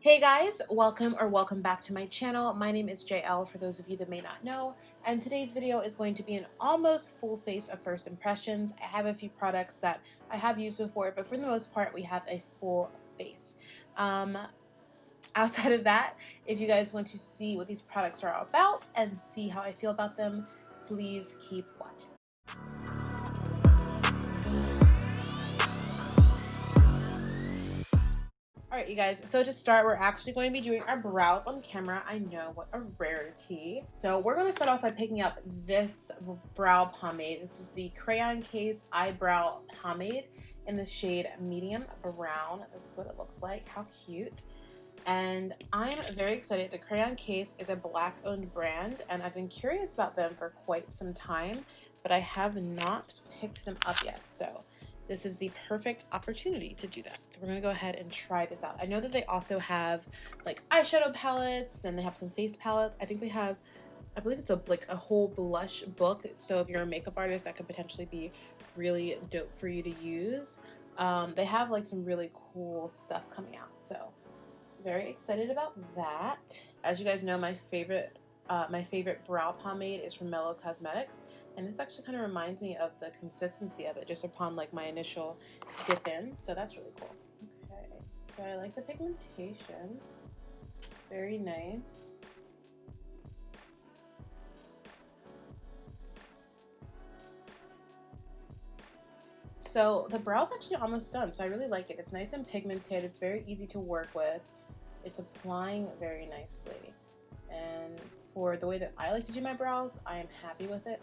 Hey guys, welcome back to my channel. My name is Jael for those of you that may not know, and today's video is going to be an almost full face of first impressions. I have a few products that I have used before, but for the most part we have a full face. Outside of that, if you guys want to see what these products are all about and see how I feel about them, please keep watching. Alright you guys, so to start, we're actually going to be doing our brows on camera. I know, what a rarity. So we're going to start off by picking up this brow pomade. This is the Crayon Case Eyebrow Pomade in the shade Medium Brown. This is what it looks like. How cute. And I'm very excited. The Crayon Case is a Black-owned brand, and I've been curious about them for quite some time, but I have not picked them up yet. So this is the perfect opportunity to do that. So we're gonna go ahead and try this out. I know that they also have like eyeshadow palettes and they have some face palettes. I think they have, I believe it's like a whole blush book. So if you're a makeup artist, that could potentially be really dope for you to use. They have like some really cool stuff coming out. So very excited about that. As you guys know, my favorite brow pomade is from Mellow Cosmetics, and this actually kind of reminds me of the consistency of it just upon like my initial dip in, so that's really cool. Okay, so I like the pigmentation, very nice. So the brow's actually almost done, so I really like it. It's nice and pigmented, it's very easy to work with, it's applying very nicely, and for the way that I like to do my brows, I am happy with it.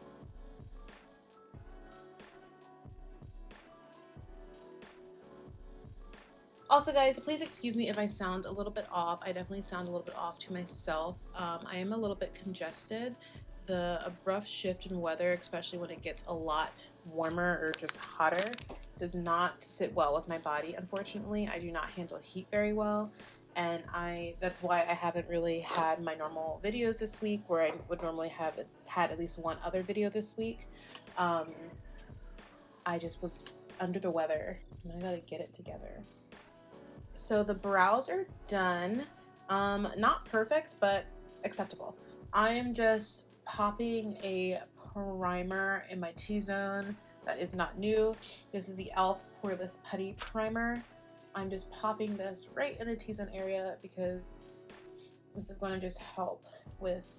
Also guys, please excuse me if I sound a little bit off. I definitely sound a little bit off to myself. I am a little bit congested. The abrupt shift in weather, especially when it gets a lot warmer or just hotter, does not sit well with my body. Unfortunately, I do not handle heat very well, and that's why I haven't really had my normal videos this week, where I would normally have had at least one other video this week. I just was under the weather, and I gotta get it together. So the brows are done. Not perfect, but acceptable. I am just popping a primer in my T-zone that is not new. This is the e.l.f. Poreless Putty Primer. I'm just popping this right in the T-zone area because this is going to just help with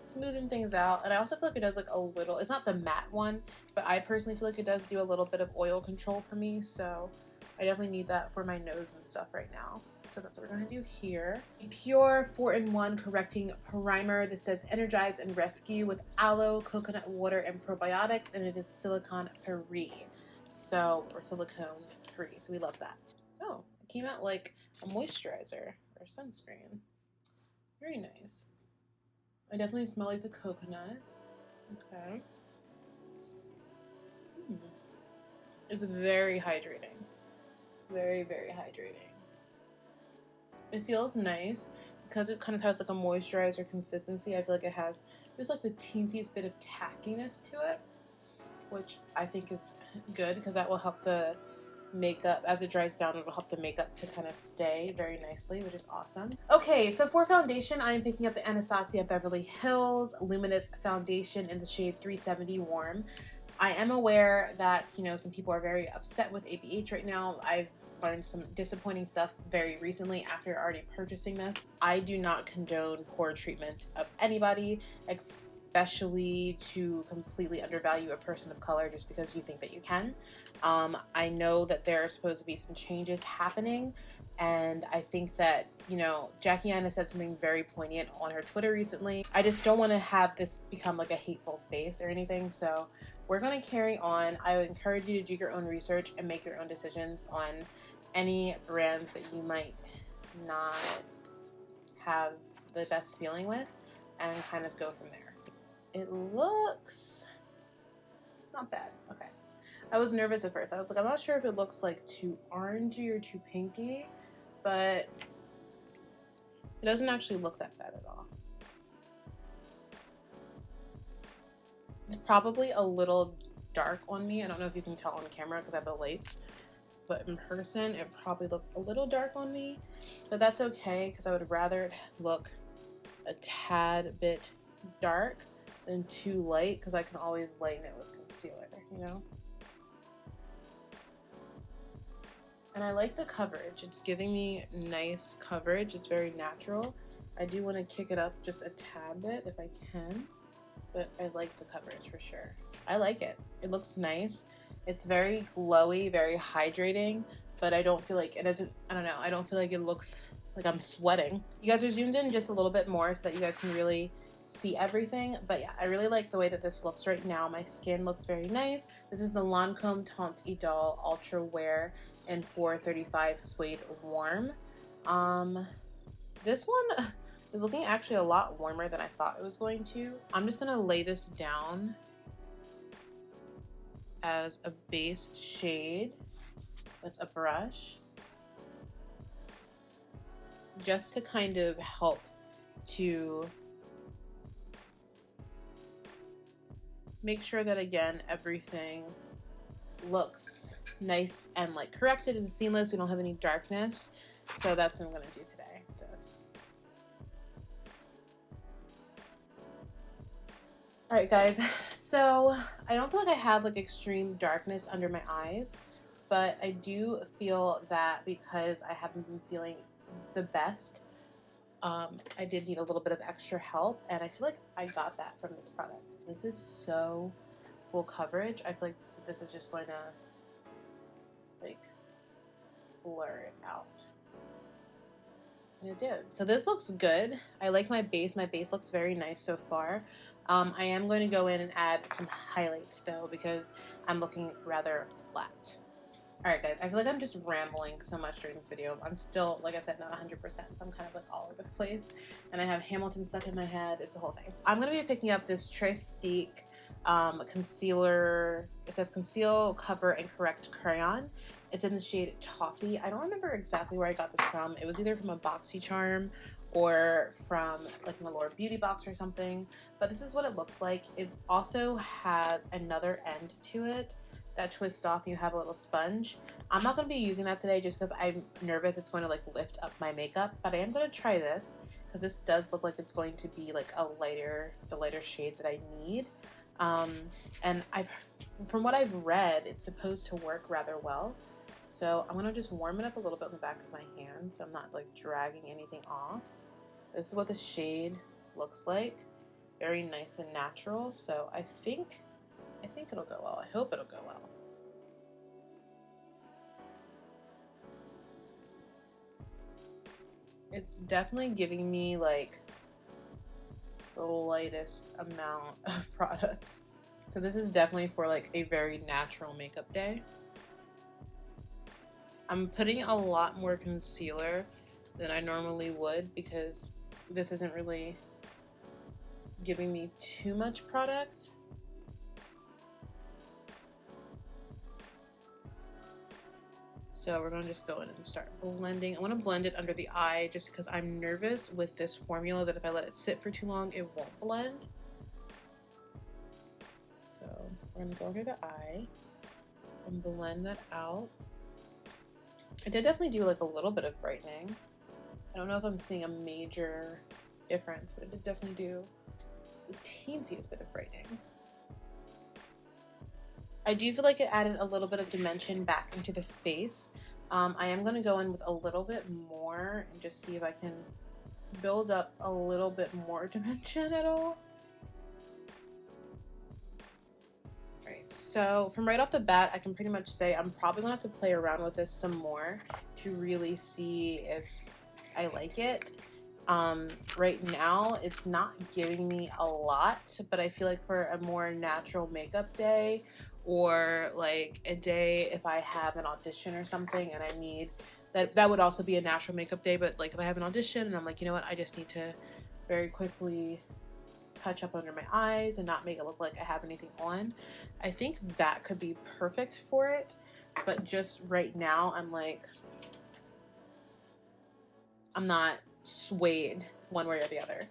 smoothing things out. And I also feel like it does like a little, it's not the matte one, but I personally feel like it does do a little bit of oil control for me, so I definitely need that for my nose and stuff right now. So that's what we're going to do here. A pure 4-in-1 correcting primer. This says energize and rescue with aloe, coconut water, and probiotics, and it is silicone free. So, or silicone free. So we love that. Oh, it came out like a moisturizer or sunscreen. Very nice. I definitely smell like the coconut. Okay. It's very hydrating. Very, very hydrating. It feels nice because it kind of has like a moisturizer consistency. I feel like it has just like the teensiest bit of tackiness to it, which I think is good because that will help the makeup, as it dries down, it'll help the makeup to kind of stay very nicely, which is awesome. Okay, so for foundation, I am picking up the Anastasia Beverly Hills Luminous Foundation in the shade 370 Warm. I am aware that, you know, some people are very upset with ABH right now. I've learned some disappointing stuff very recently after already purchasing this. I do not condone poor treatment of anybody, especially to completely undervalue a person of color just because you think that you can. I know that there are supposed to be some changes happening, and I think that, you know, Jackie Anna said something very poignant on her Twitter recently. I just don't want to have this become like a hateful space or anything, so we're going to carry on. I would encourage you to do your own research and make your own decisions on any brands that you might not have the best feeling with, and kind of go from there. It looks not bad. Okay. I was nervous at first. I was like, I'm not sure if it looks like too orangey or too pinky, but it doesn't actually look that bad at all. It's probably a little dark on me. I don't know if you can tell on camera because I have the lights, but in person it probably looks a little dark on me, but that's okay because I would rather it look a tad bit dark than too light, because I can always lighten it with concealer, you know? And I like the coverage. It's giving me nice coverage. It's very natural. I do want to kick it up just a tad bit if I can, but I like the coverage for sure. I like it. It looks nice. It's very glowy, very hydrating, but I don't feel like it doesn't, I don't know, I don't feel like it looks like I'm sweating. You guys are zoomed in just a little bit more so that you guys can really see everything. But yeah, I really like the way that this looks right now. My skin looks very nice. This is the Lancome Teint Idole Ultra Wear in 435 Suede Warm. This one is looking actually a lot warmer than I thought it was going to. I'm just gonna lay this down as a base shade with a brush, just to kind of help to make sure that, again, everything looks nice and like corrected and seamless. We don't have any darkness. So that's what I'm gonna do today. This. All right, guys. So I don't feel like I have like extreme darkness under my eyes, but I do feel that because I haven't been feeling the best, I did need a little bit of extra help, and I feel like I got that from this product. This is so full coverage. I feel like this is just going to like blur it out. And it did. So this looks good. I like my base. My base looks very nice so far. I am going to go in and add some highlights though, because I'm looking rather flat. Alright guys, I feel like I'm just rambling so much during this video. I'm still, like I said, not 100%, so I'm kind of like all over the place. And I have Hamilton stuck in my head. It's a whole thing. I'm going to be picking up this Tristique concealer. It says Conceal, Cover, and Correct Crayon. It's in the shade Toffee. I don't remember exactly where I got this from. It was either from a BoxyCharm or from like an Allure Beauty box or something. But this is what it looks like. It also has another end to it that twists off and you have a little sponge. I'm not going to be using that today just because I'm nervous it's going to like lift up my makeup, but I am going to try this because this does look like it's going to be like the lighter shade that I need. And from what I've read, it's supposed to work rather well. So I'm going to just warm it up a little bit on the back of my hand so I'm not like dragging anything off. This is what the shade looks like. Very nice and natural. So I think it'll go well. I hope it'll go well. It's definitely giving me like the lightest amount of product. So this is definitely for like a very natural makeup day. I'm putting a lot more concealer than I normally would because this isn't really giving me too much product. So we're going to just go in and start blending. I want to blend it under the eye just because I'm nervous with this formula that if I let it sit for too long, it won't blend. So we're going to go under the eye and blend that out. I did definitely do like a little bit of brightening. I don't know if I'm seeing a major difference, but it did definitely do the teensiest bit of brightening. I do feel like it added a little bit of dimension back into the face. I am going to go in with a little bit more and just see if I can build up a little bit more dimension at all. Alright, so from right off the bat, I can pretty much say I'm probably going to have to play around with this some more to really see if I like it. Right now, it's not giving me a lot, but I feel like for a more natural makeup day, or like a day if I have an audition or something and I need that would also be a natural makeup day, but like if I have an audition and I'm like, you know what, I just need to very quickly touch up under my eyes and not make it look like I have anything on, I think that could be perfect for it. But just right now, I'm like, I'm not swayed one way or the other.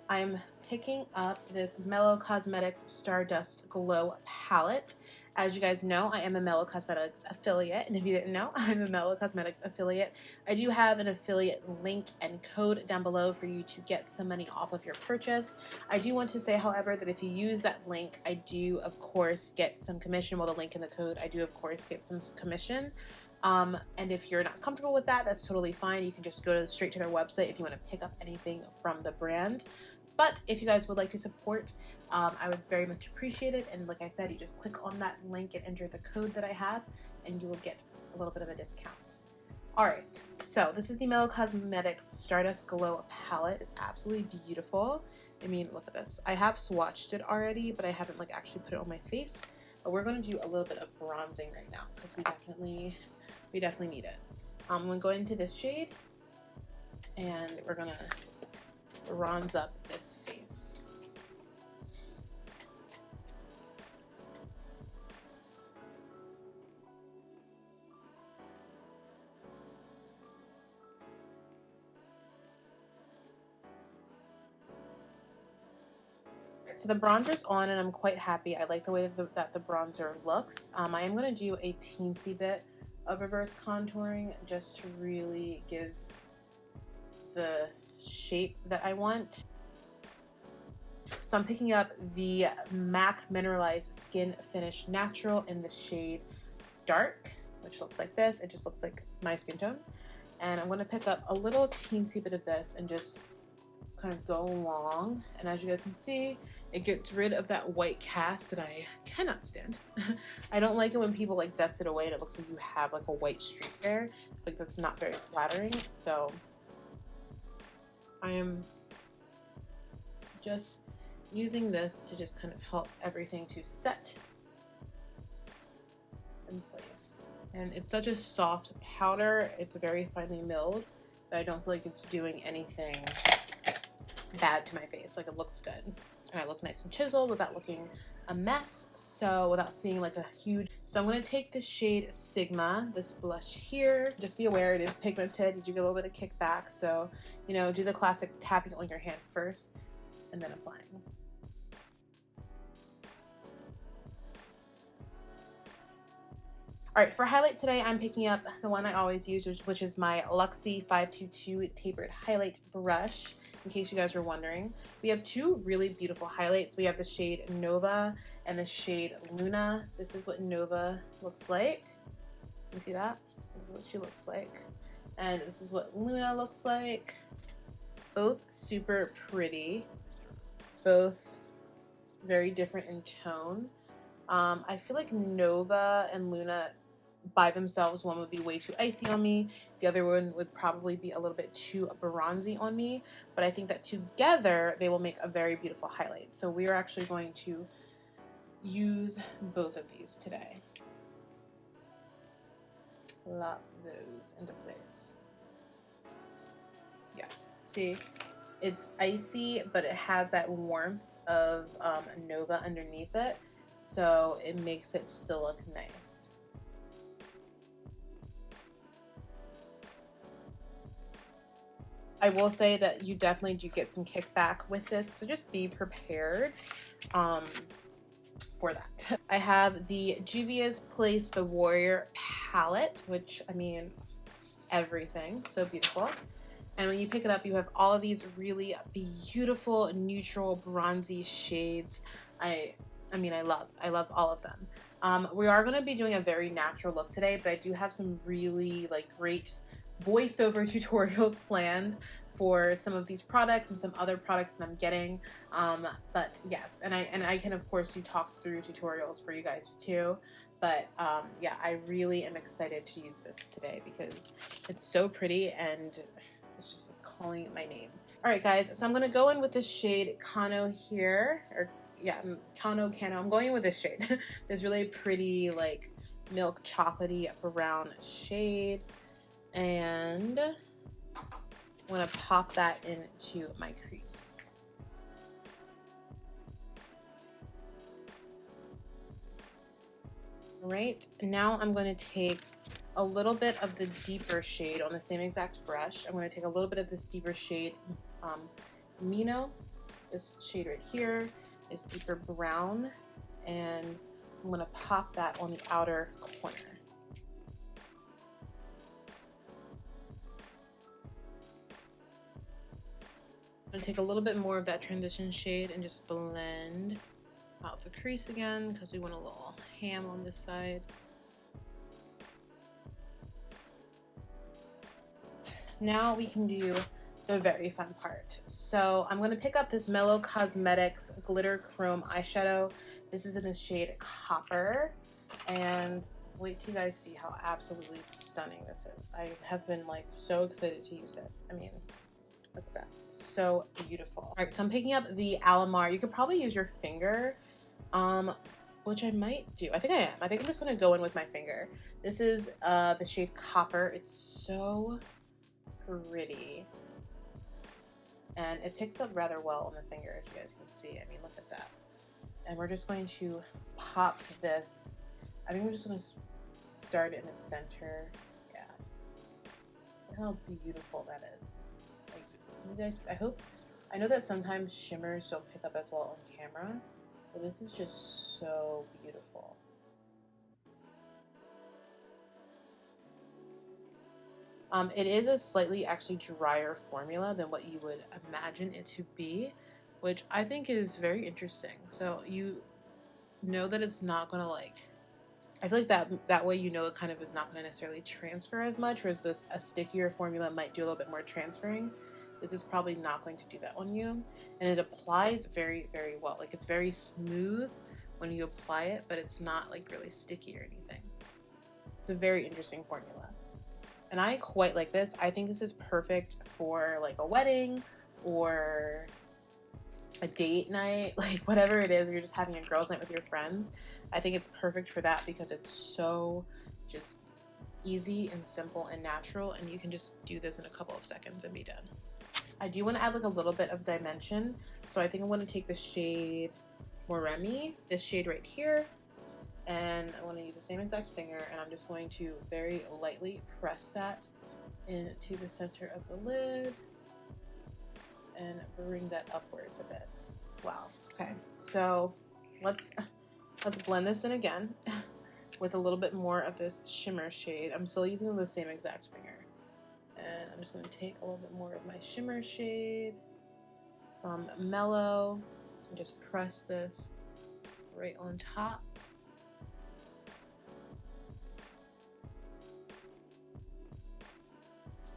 I'm picking up this Mellow Cosmetics Stardust Glow palette As you guys know, I am a Mellow Cosmetics affiliate, and if you didn't know, I'm a Mellow Cosmetics affiliate. I do have an affiliate link and code down below for you to get some money off of your purchase. I do want to say, however, that if you use that link, I do, of course, get some commission. Well, the link in the code, I do, of course, get some commission. And if you're not comfortable with that, that's totally fine. You can just go straight to their website if you want to pick up anything from the brand. But if you guys would like to support, I would very much appreciate it. And like I said, you just click on that link and enter the code that I have, and you will get a little bit of a discount. All right, so this is the Mellow Cosmetics Stardust Glow Palette. It's absolutely beautiful. I mean, look at this. I have swatched it already, but I haven't like actually put it on my face. But we're going to do a little bit of bronzing right now because we definitely need it. I'm going to go into this shade, and we're going to bronze up this face. So the bronzer's on, and I'm quite happy. I like the way that the bronzer looks. I am going to do a teensy bit of reverse contouring just to really give the shape that I want. So I'm picking up the MAC Mineralized Skin Finish Natural in the shade Dark, which looks like this. It just looks like my skin tone. And I'm going to pick up a little teensy bit of this and just kind of go along. And as you guys can see, it gets rid of that white cast that I cannot stand. I don't like it when people like dust it away and it looks like you have like a white streak there. I feel like that's not very flattering. So I am just using this to just kind of help everything to set in place. And it's such a soft powder. It's very finely milled, but I don't feel like it's doing anything bad to my face. Like, it looks good. And I look nice and chiseled without looking a mess. So without seeing like a huge... So I'm going to take the shade Sigma, this blush here. Just be aware it is pigmented. You do get a little bit of kickback. So, you know, do the classic tapping on your hand first and then applying. All right, for highlight today, I'm picking up the one I always use, which is my Luxie 522 tapered highlight brush, in case you guys were wondering. We have two really beautiful highlights. We have the shade Nova and the shade Luna. This is what Nova looks like. You see that? This is what she looks like. And this is what Luna looks like. Both super pretty. Both very different in tone. I feel like Nova and Luna by themselves, one would be way too icy on me. The other one would probably be a little bit too bronzy on me. But I think that together, they will make a very beautiful highlight. So we are actually going to use both of these today. Lock those into place. Yeah, see? It's icy, but it has that warmth of Nova underneath it. So it makes it still look nice. I will say that you definitely do get some kickback with this, so just be prepared for that. I have the Juvia'S Place the Warrior palette, which, I mean, everything, so beautiful. And when you pick it up, you have all of these really beautiful, neutral, bronzy shades. I mean, I love all of them. We are going to be doing a very natural look today, but I do have some really like great voiceover tutorials planned for some of these products and some other products that I'm getting. But yes, and I can of course do talk through tutorials for you guys too. But yeah, I really am excited to use this today because it's so pretty and it's just calling my name. All right, guys, so I'm gonna go in with this shade Kano here, or yeah, Kano. I'm going in with this shade. This really pretty like milk chocolatey brown shade. And I'm going to pop that into my crease. All right, now I'm going to take a little bit of the deeper shade on the same exact brush. I'm going to take a little bit of this deeper shade, Mino. This shade right here is deeper brown, and I'm gonna pop that on the outer corner. I'm gonna take a little bit more of that transition shade and just blend out the crease again because we want a little ham on this side. Now we can do the very fun part. So I'm gonna pick up this Mellow Cosmetics Glitter Chrome eyeshadow. This is in the shade Copper, and wait till you guys see how absolutely stunning this is. I have been like so excited to use this. I mean, look at that, so beautiful. All right, so I'm picking up the Alamar. You could probably use your finger, which I might do. I think I am. I think I'm just gonna go in with my finger. This is the shade Copper. It's so pretty, and it picks up rather well on the finger, as you guys can see. I mean, look at that. And we're just going to pop this. I think we're just going to start in the center. Yeah, look how beautiful that is. Like, you guys, I know that sometimes shimmers don't pick up as well on camera, but this is just so beautiful. It is a slightly actually drier formula than what you would imagine it to be, which I think is very interesting. So you know that it's not gonna like, I feel like that way you know it kind of is not gonna necessarily transfer as much, whereas this a stickier formula might do a little bit more transferring. This is probably not going to do that on you, and it applies very, very well. Like, it's very smooth when you apply it, but it's not like really sticky or anything. It's a very interesting formula. And I quite like this. I think this is perfect for like a wedding or a date night, like whatever it is, or you're just having a girls' night with your friends. I think it's perfect for that because it's so just easy and simple and natural, and you can just do this in a couple of seconds and be done. I do want to add like a little bit of dimension, so I think I'm going to take the shade Moremi, this shade right here, and I want to use the same exact finger, and I'm just going to very lightly press that into the center of the lid and bring that upwards a bit. Wow. Okay, so let's blend this in again with a little bit more of this shimmer shade. I'm still using the same exact finger, and I'm just going to take a little bit more of my shimmer shade from Mellow and just press this right on top.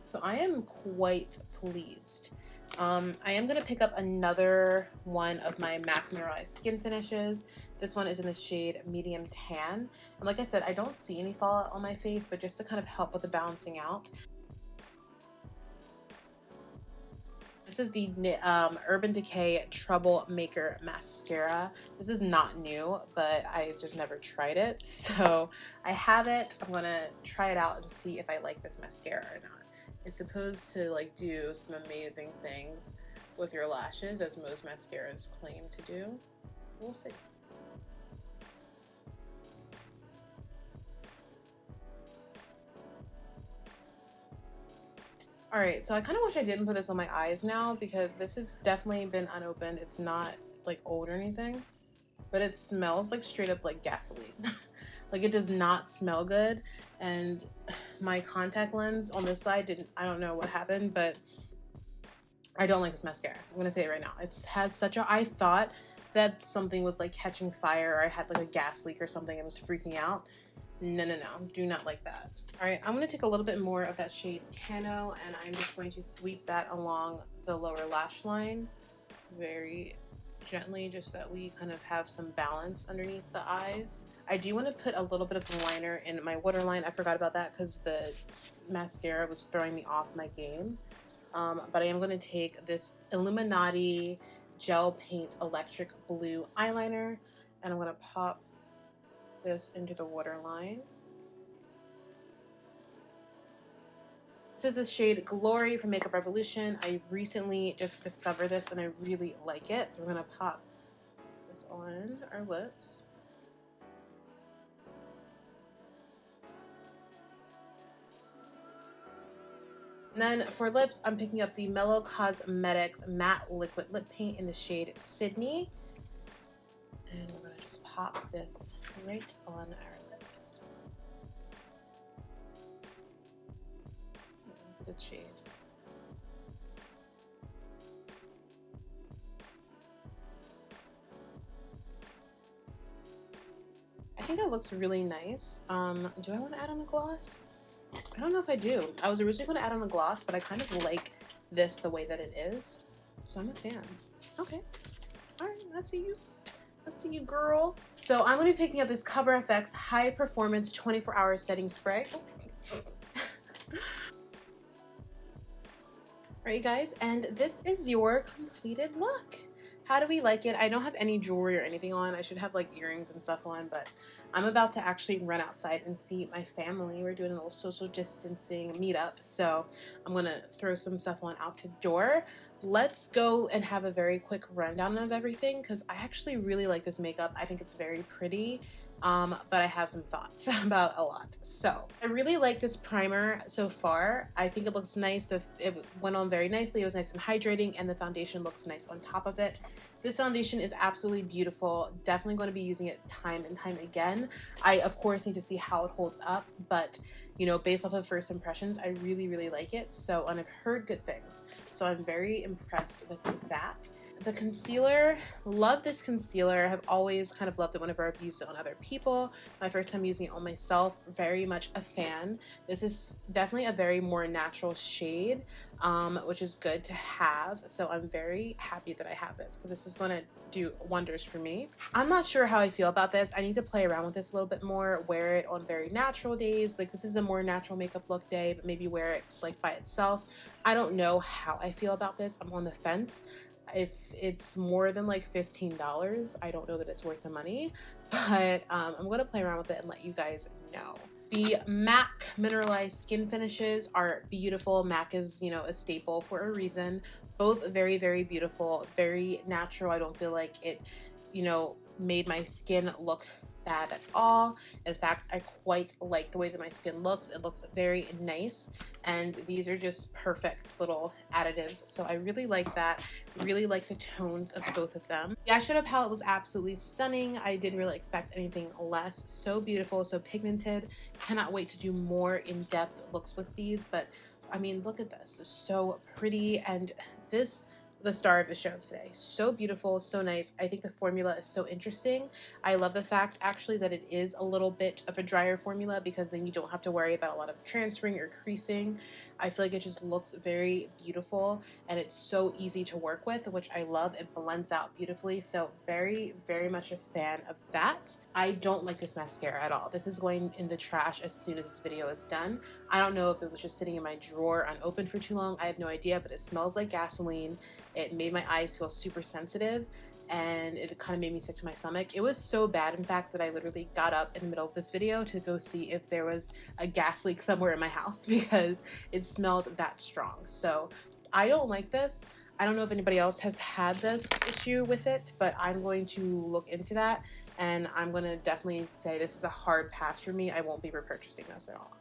So I am quite pleased. I am going to pick up another one of my MAC Mineralized skin finishes. This one is in the shade Medium Tan. And like I said, I don't see any fallout on my face, but just to kind of help with the balancing out. This is the Urban Decay Troublemaker Mascara. This is not new, but I just never tried it. So I have it. I'm going to try it out and see if I like this mascara or not. It's supposed to like do some amazing things with your lashes, as most mascaras claim to do. We'll see. All right, so I kind of wish I didn't put this on my eyes now because this has definitely been unopened. It's not like old or anything, but it smells like straight up like gasoline. Like, it does not smell good, and my contact lens on this side didn't, I don't know what happened, but I don't like this mascara. I'm gonna say it right now. It has such a, I thought that something was like catching fire, or I had like a gas leak or something and was freaking out. No, no, no, do not like that. All right, I'm gonna take a little bit more of that shade Cano, and I'm just going to sweep that along the lower lash line very gently, just so that we kind of have some balance underneath the eyes. I do want to put a little bit of liner in my waterline. I forgot about that because the mascara was throwing me off my game. But I am going to take this Illuminati Gel Paint Electric Blue eyeliner, and I'm going to pop this into the waterline. This is the shade Glory from Makeup Revolution. I recently just discovered this and I really like it. So we're gonna pop this on our lips. And then for lips, I'm picking up the Mellow Cosmetics Matte Liquid Lip Paint in the shade Sydney. And we're gonna just pop this right on our lips. That's a good shade. I think that looks really nice. Do I want to add on a gloss? I don't know if I do. I was originally going to add on a gloss, but I kind of like this the way that it is. So I'm a fan. Okay. All right. I see you. I see you, girl. So I'm going to be picking up this Coverfx High Performance 24-Hour Setting Spray. Alright, you guys, and this is your completed look. How do we like it? I don't have any jewelry or anything on. I should have like earrings and stuff on, but I'm about to actually run outside and see my family. We're doing a little social distancing meetup, so I'm gonna throw some stuff on out the door. Let's go and have a very quick rundown of everything because I actually really like this makeup. I think it's very pretty. But I have some thoughts about a lot. So I really like this primer so far. I think it looks nice. It went on very nicely. It was nice and hydrating, and the foundation looks nice on top of it. This foundation is absolutely beautiful. Definitely going to be using it time and time again. I, of course, need to see how it holds up, but you know, based off of first impressions, I really, really like it. So, and I've heard good things. So I'm very impressed with that. The concealer, love this concealer. I've always kind of loved it whenever I've used it on other people. My first time using it on myself, very much a fan. This is definitely a very more natural shade, which is good to have. So I'm very happy that I have this because this is going to do wonders for me. I'm not sure how I feel about this. I need to play around with this a little bit more, wear it on very natural days. Like this is a more natural makeup look day, but maybe wear it like by itself. I don't know how I feel about this. I'm on the fence. If it's more than like $15, I don't know that it's worth the money, but I'm gonna play around with it and let you guys know. The MAC Mineralized skin finishes are beautiful. MAC is, you know, a staple for a reason. Both very, very beautiful, very natural. I don't feel like it, you know, made my skin look bad at all. In fact, I quite like the way that my skin looks. It looks very nice, and these are just perfect little additives. So I really like that. Really like the tones of both of them. The eyeshadow palette was absolutely stunning. I didn't really expect anything less. So beautiful, so pigmented. Cannot wait to do more in-depth looks with these, but I mean, look at this. It's so pretty, and this, the star of the show today. So beautiful, so nice. I think the formula is so interesting. I love the fact actually that it is a little bit of a drier formula because then you don't have to worry about a lot of transferring or creasing. I feel like it just looks very beautiful and it's so easy to work with, which I love. It blends out beautifully. So very, very much a fan of that. I don't like this mascara at all. This is going in the trash as soon as this video is done. I don't know if it was just sitting in my drawer unopened for too long. I have no idea, but it smells like gasoline. It made my eyes feel super sensitive and it kind of made me sick to my stomach. It was so bad, in fact, that I literally got up in the middle of this video to go see if there was a gas leak somewhere in my house because it smelled that strong. So I don't like this. I don't know if anybody else has had this issue with it, but I'm going to look into that and I'm going to definitely say this is a hard pass for me. I won't be repurchasing this at all.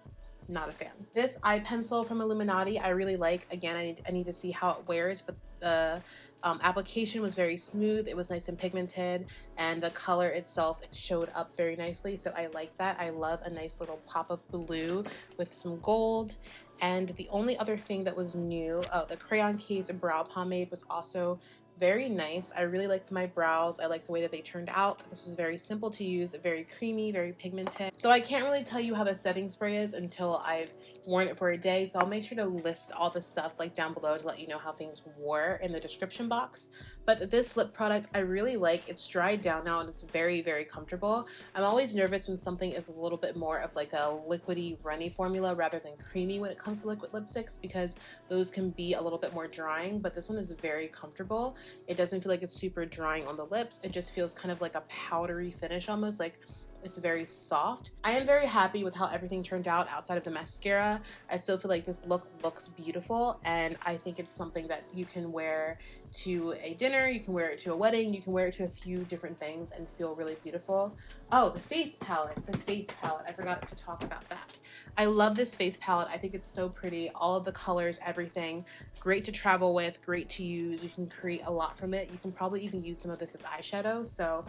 Not a fan. This eye pencil from Illuminati I really like. Again, I need to see how it wears, but the application was very smooth. It was nice and pigmented, and the color itself, it showed up very nicely, so I like that. I love a nice little pop of blue with some gold. And the only other thing that was new, the Crayon Case brow pomade was also very nice. I really liked my brows. I like the way that they turned out. This was very simple to use, very creamy, very pigmented. So I can't really tell you how the setting spray is until I've worn it for a day. So I'll make sure to list all the stuff like down below to let you know how things were in the description box. But this lip product I really like. It's dried down now and it's very, very comfortable. I'm always nervous when something is a little bit more of like a liquidy, runny formula rather than creamy when it comes to liquid lipsticks because those can be a little bit more drying, but this one is very comfortable. It doesn't feel like it's super drying on the lips. It just feels kind of like a powdery finish almost, like it's very soft. I am very happy with how everything turned out outside of the mascara. I still feel like this look looks beautiful, and I think it's something that you can wear to a dinner, you can wear it to a wedding, you can wear it to a few different things and feel really beautiful. Oh, the face palette, I forgot to talk about that. I love this face palette. I think it's so pretty. All of the colors, everything. Great to travel with, great to use. You can create a lot from it. You can probably even use some of this as eyeshadow. So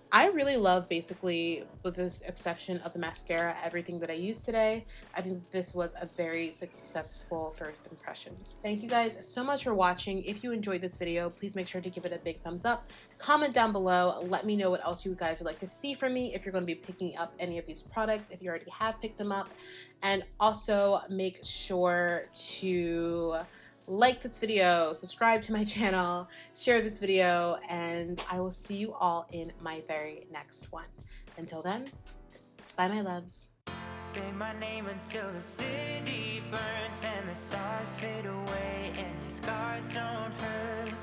I really love, basically, with the exception of the mascara, everything that I used today. I think this was a very successful first impressions. Thank you guys so much for watching. If you enjoyed this video, please make sure to give it a big thumbs up. Comment down below. Let me know what else you guys would like to see from me, if you're going to be picking up any of these products, if you already have picked them up. And also make sure to like this video, subscribe to my channel, share this video, and I will see you all in my very next one. Until then, bye my loves. Say my name until the city burns and the stars fade away and your scars don't hurt.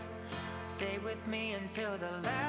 Stay with me until the last